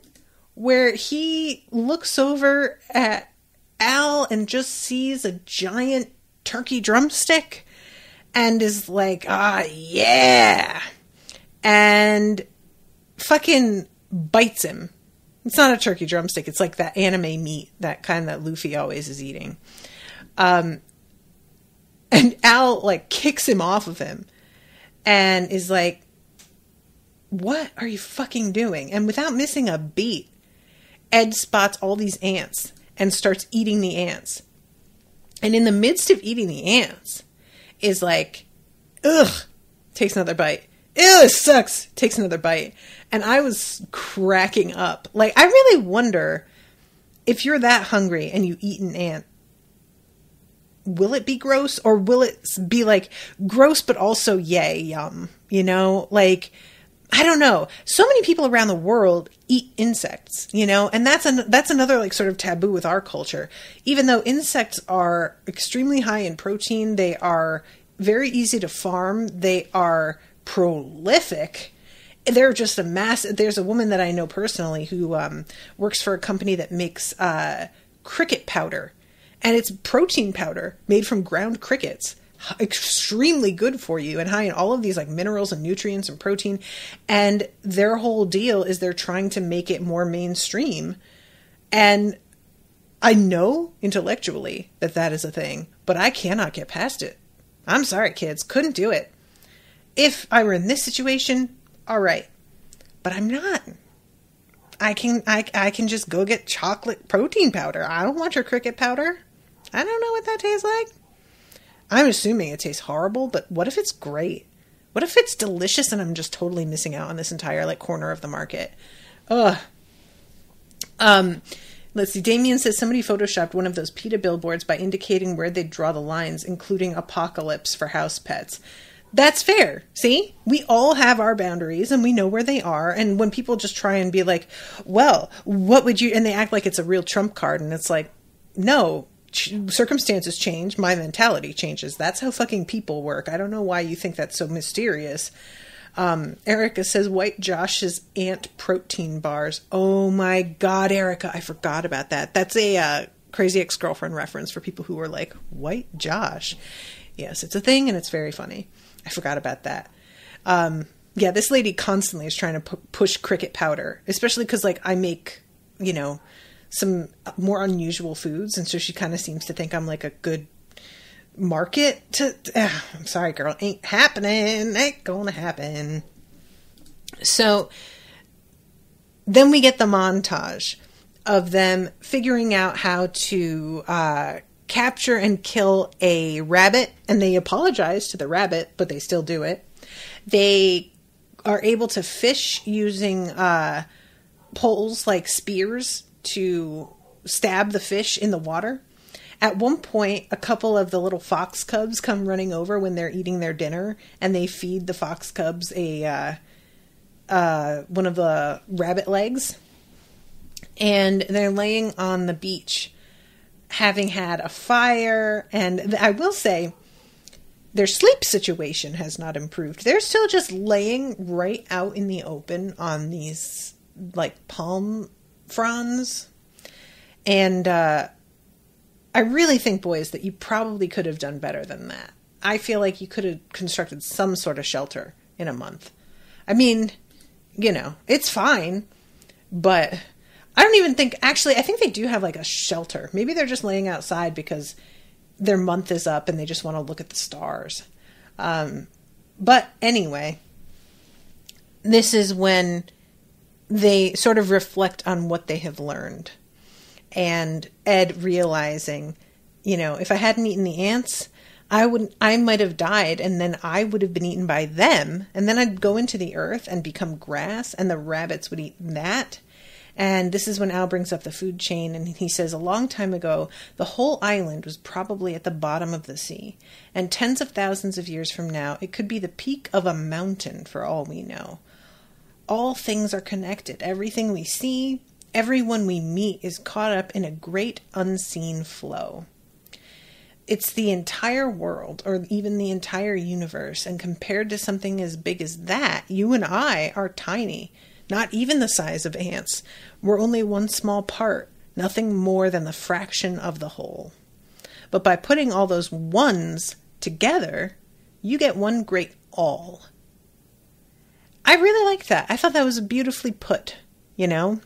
Speaker 2: where he looks over at Al and just sees a giant turkey drumstick and is like, yeah, and fucking bites him. It's not a turkey drumstick. It's like that anime meat, that kind that Luffy always is eating. And Al like kicks him off of him and is like, what are you fucking doing? And without missing a beat, Ed spots all these ants and starts eating the ants. And in the midst of eating the ants is like, ugh, takes another bite. Ew, it sucks. Takes another bite. And I was cracking up. Like, I really wonder if you're that hungry and you eat an ant, will it be gross or will it be like gross, but also yay, yum, like, I don't know. So many people around the world eat insects, and that's another like sort of taboo with our culture. Even though insects are extremely high in protein, they are very easy to farm, they are prolific, they're just a massive. There's a woman that I know personally who works for a company that makes cricket powder, and it's protein powder made from ground crickets. Extremely good for you and high in all of these like minerals and nutrients and protein. And their whole deal is they're trying to make it more mainstream. And I know intellectually that that is a thing, but I cannot get past it. I'm sorry, kids. Couldn't do it. If I were in this situation, all right. But I'm not. I can just go get chocolate protein powder. I don't want your cricket powder. I don't know what that tastes like. I'm assuming it tastes horrible, but what if it's great? What if it's delicious and I'm just totally missing out on this entire like corner of the market? Ugh. Let's see. Damien says somebody photoshopped one of those PETA billboards by indicating where they'd draw the lines, including apocalypse for house pets. That's fair. See? We all have our boundaries and we know where they are. And when people just try and be like, well, what would you... And they act like it's a real trump card. And it's like, no, circumstances change. My mentality changes. That's how fucking people work. I don't know why you think that's so mysterious. Erica says White Josh's Ant protein bars. Oh my God, Erica. I forgot about that. That's a Crazy Ex-Girlfriend reference for people who are like, White Josh. Yes, it's a thing and it's very funny. I forgot about that. Yeah, this lady constantly is trying to push cricket powder, especially because like I make, you know, some more unusual foods. And so she kind of seems to think I'm like a good market to, I'm sorry, girl, ain't happening. Ain't gonna happen. So then we get the montage of them figuring out how to capture and kill a rabbit, and they apologize to the rabbit, but they still do it. They are able to fish using poles like spears to stab the fish in the water. At one point, a couple of the little fox cubs come running over when they're eating their dinner, and they feed the fox cubs a one of the rabbit legs. And they're laying on the beach, having had a fire. And I will say, their sleep situation has not improved. They're still just laying right out in the open on these, like, palm fronds. And I really think, boys, that you probably could have done better than that. I feel like you could have constructed some sort of shelter in a month. I mean, you know, it's fine, but I don't even think, actually, I think they do have like a shelter. Maybe they're just laying outside because their month is up and they just want to look at the stars. But anyway, this is when they sort of reflect on what they have learned. And Ed realizing, you know, if I hadn't eaten the ants, I might have died, and then I would have been eaten by them, and then I'd go into the earth and become grass, and the rabbits would eat that. And this is when Al brings up the food chain, and he says, a long time ago, the whole island was probably at the bottom of the sea, and tens of thousands of years from now, it could be the peak of a mountain for all we know. All things are connected. Everything we see, everyone we meet is caught up in a great unseen flow. It's the entire world, or even the entire universe, and compared to something as big as that, you and I are tiny. Not even the size of ants. We're only one small part, nothing more than the fraction of the whole. But by putting all those ones together, you get one great all. I really like that. I thought that was beautifully put, you know?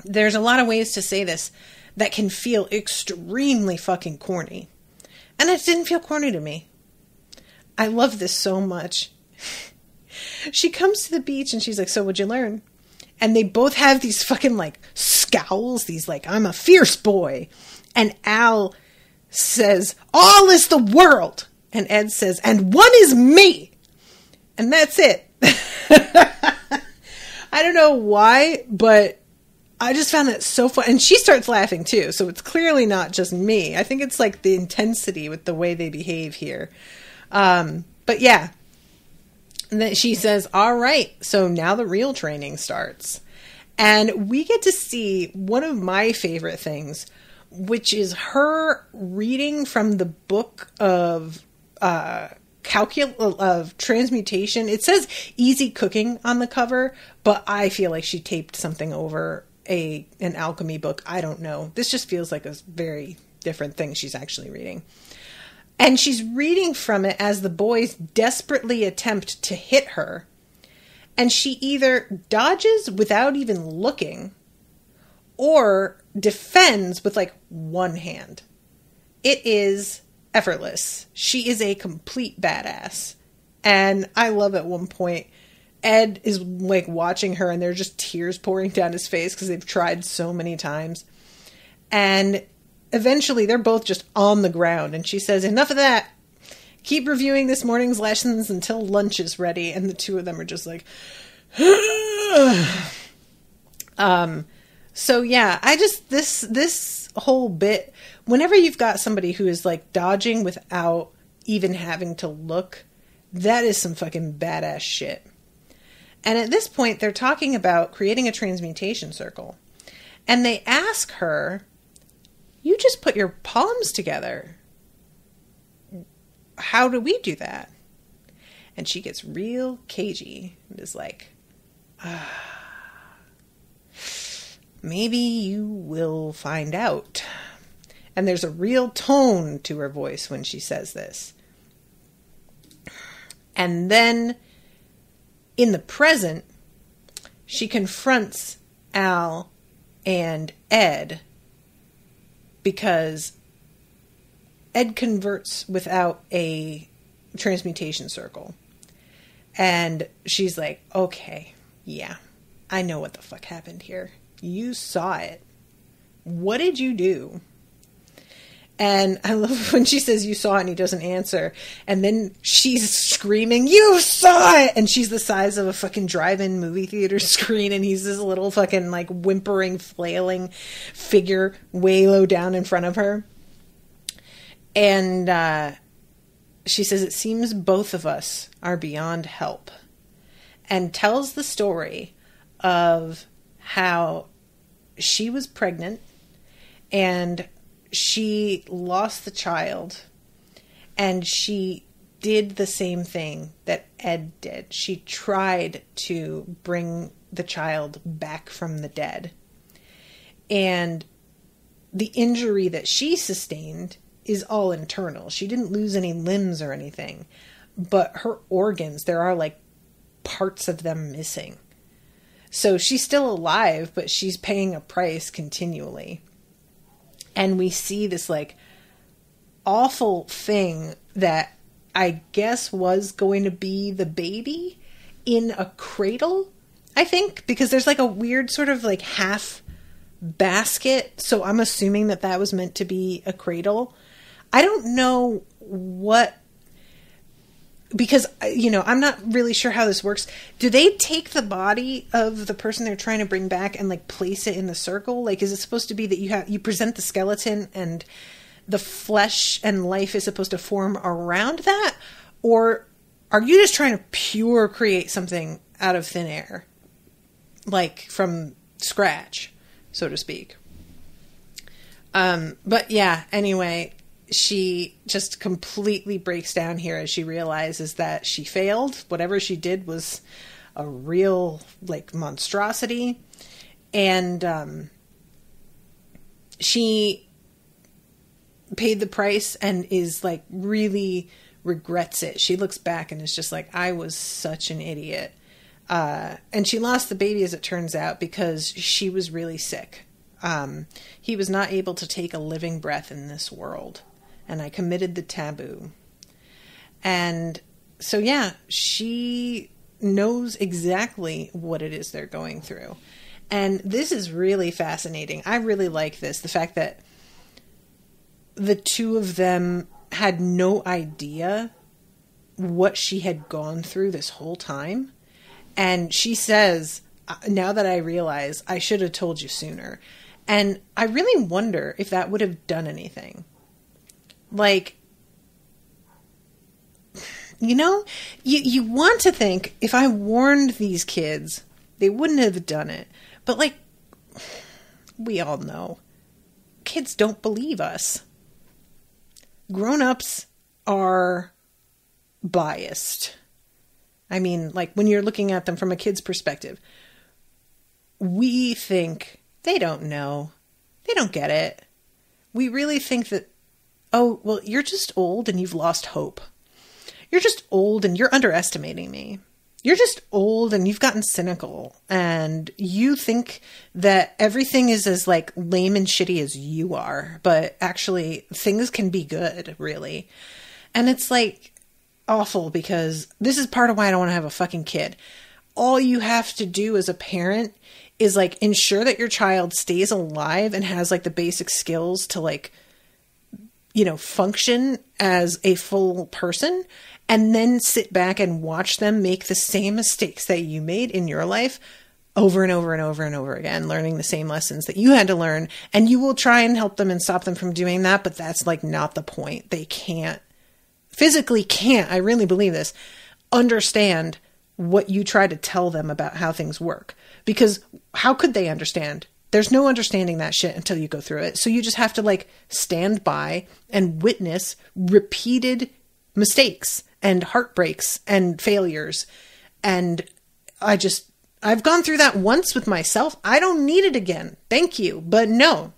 Speaker 2: There's a lot of ways to say this that can feel extremely fucking corny. And it didn't feel corny to me. I love this so much. She comes to the beach and she's like, so what'd you learn? And they both have these fucking like scowls, these like, I'm a fierce boy. And Al says, all is the world. And Ed says, and one is me. And that's it. I don't know why, but I just found that so fun. And she starts laughing too. So it's clearly not just me. I think it's like the intensity with the way they behave here. But yeah. And then she says, all right, so now the real training starts. And we get to see one of my favorite things, which is her reading from the book of transmutation. It says easy cooking on the cover, but I feel like she taped something over an alchemy book. I don't know. This just feels like a very different thing she's actually reading. And she's reading from it as the boys desperately attempt to hit her. And she either dodges without even looking or defends with like one hand. It is effortless. She is a complete badass. And I love at one point, Ed is like watching her and there are just tears pouring down his face because they've tried so many times. And eventually they're both just on the ground and she says, enough of that. Keep reviewing this morning's lessons until lunch is ready. And the two of them are just like, so yeah, this whole bit, whenever you've got somebody who is like dodging without even having to look, that is some fucking badass shit. And at this point, they're talking about creating a transmutation circle. And they ask her, you just put your palms together. How do we do that? And she gets real cagey and is like, maybe you will find out. And there's a real tone to her voice when she says this. And then in the present, she confronts Al and Ed because Ed converts without a transmutation circle. And she's like, okay, yeah, I know what the fuck happened here. You saw it. What did you do? And I love when she says you saw it and he doesn't answer. And then she's screaming, you saw it! And she's the size of a fucking drive-in movie theater screen. And he's this little fucking like whimpering, flailing figure way low down in front of her. And she says, it seems both of us are beyond help. And tells the story of how she was pregnant and she lost the child, and she did the same thing that Ed did. She tried to bring the child back from the dead. And the injury that she sustained is all internal. She didn't lose any limbs or anything, but her organs, there are like parts of them missing. So she's still alive, but she's paying a price continually. And we see this like awful thing that I guess was going to be the baby in a cradle, I think, because there's like a weird sort of like half basket. So I'm assuming that that was meant to be a cradle. I don't know what, because, you know, I'm not really sure how this works. Do they take the body of the person they're trying to bring back and like place it in the circle? Like, is it supposed to be that you present the skeleton and the flesh and life is supposed to form around that? Or are you just trying to pure create something out of thin air? Like from scratch, so to speak. But yeah, anyway, she just completely breaks down here as she realizes that she failed. Whatever she did was a real, like, monstrosity. And she paid the price and is, like, really regrets it. She looks back and is just like, I was such an idiot. And she lost the baby, as it turns out, because she was really sick. He was not able to take a living breath in this world. And I committed the taboo. And so, yeah, she knows exactly what it is they're going through. And this is really fascinating. I really like this. The fact that the two of them had no idea what she had gone through this whole time. And she says, now that I realize, I should have told you sooner. And I really wonder if that would have done anything. Like, you know, you want to think if I warned these kids, they wouldn't have done it. But like, we all know, kids don't believe us. Grown-ups are biased. I mean, like when you're looking at them from a kid's perspective, we think they don't know. They don't get it. We really think that, oh, well, you're just old and you've lost hope. You're just old and you're underestimating me. You're just old and you've gotten cynical and you think that everything is as like lame and shitty as you are, but actually things can be good, really. And it's like awful because this is part of why I don't want to have a fucking kid. All you have to do as a parent is like ensure that your child stays alive and has like the basic skills to like, you know, function as a full person, and then sit back and watch them make the same mistakes that you made in your life over and over and over and over again, learning the same lessons that you had to learn. And you will try and help them and stop them from doing that, but that's like not the point. They physically can't, I really believe this, understand what you try to tell them about how things work. Because how could they understand? There's no understanding that shit until you go through it. So you just have to like stand by and witness repeated mistakes and heartbreaks and failures. And I've gone through that once with myself. I don't need it again. Thank you. But no.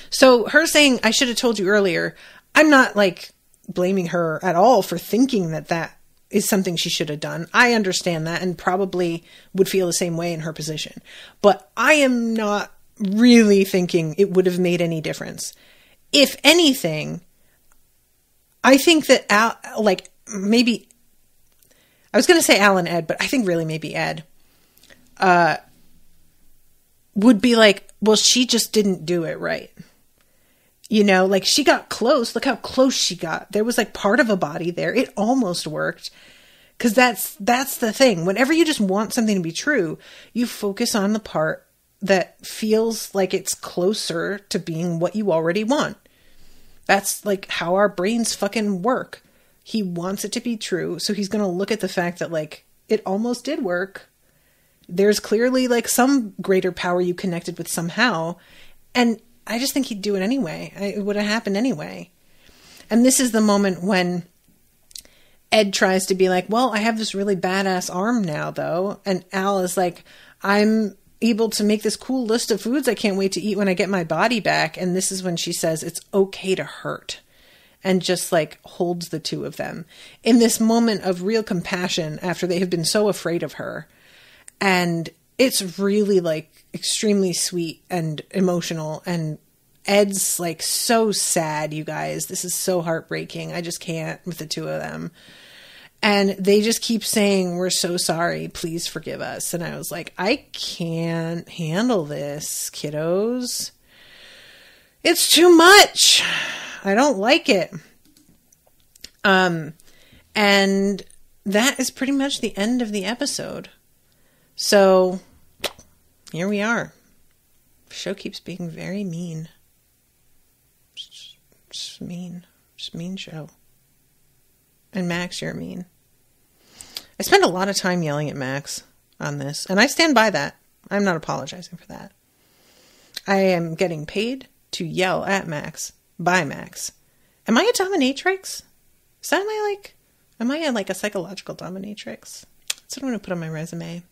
Speaker 2: So her saying, I should have told you earlier, I'm not like blaming her at all for thinking that is something she should have done. I understand that and probably would feel the same way in her position. But I am not really thinking it would have made any difference. If anything, I think that maybe, I was going to say Al and Ed, but I think really maybe Ed, would be like, well, she just didn't do it right. You know, like she got close. Look how close she got. There was like part of a body there. It almost worked. Because that's the thing. Whenever you just want something to be true, you focus on the part that feels like it's closer to being what you already want. That's like how our brains fucking work. He wants it to be true. So he's going to look at the fact that like it almost did work. There's clearly like some greater power you connected with somehow. And I just think he'd do it anyway. It would have happened anyway. And this is the moment when Ed tries to be like, well, I have this really badass arm now, though. And Al is like, I'm able to make this cool list of foods I can't wait to eat when I get my body back. And this is when she says it's okay to hurt. And just like holds the two of them in this moment of real compassion after they have been so afraid of her. And it's really like extremely sweet and emotional. And Ed's like so sad, you guys. This is so heartbreaking. I just can't with the two of them. And they just keep saying, we're so sorry. Please forgive us. And I was like, I can't handle this, kiddos. It's too much. I don't like it. And that is pretty much the end of the episode. So here we are. The show keeps being very mean. Just mean. Just mean show. And Max, you're mean. I spent a lot of time yelling at Max on this, and I stand by that. I'm not apologizing for that. I am getting paid to yell at Max by Max. Am I a dominatrix? Am I like a psychological dominatrix? That's what I'm going to put on my resume.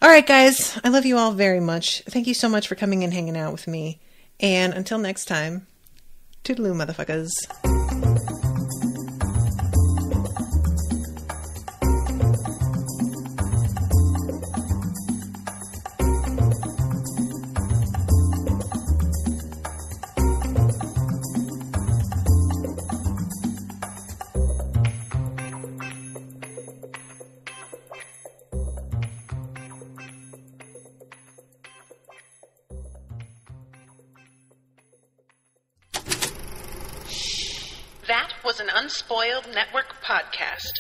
Speaker 2: All right, guys. I love you all very much. Thank you so much for coming and hanging out with me. And until next time, toodaloo, motherfuckers.
Speaker 1: That was an Unspoiled Network podcast.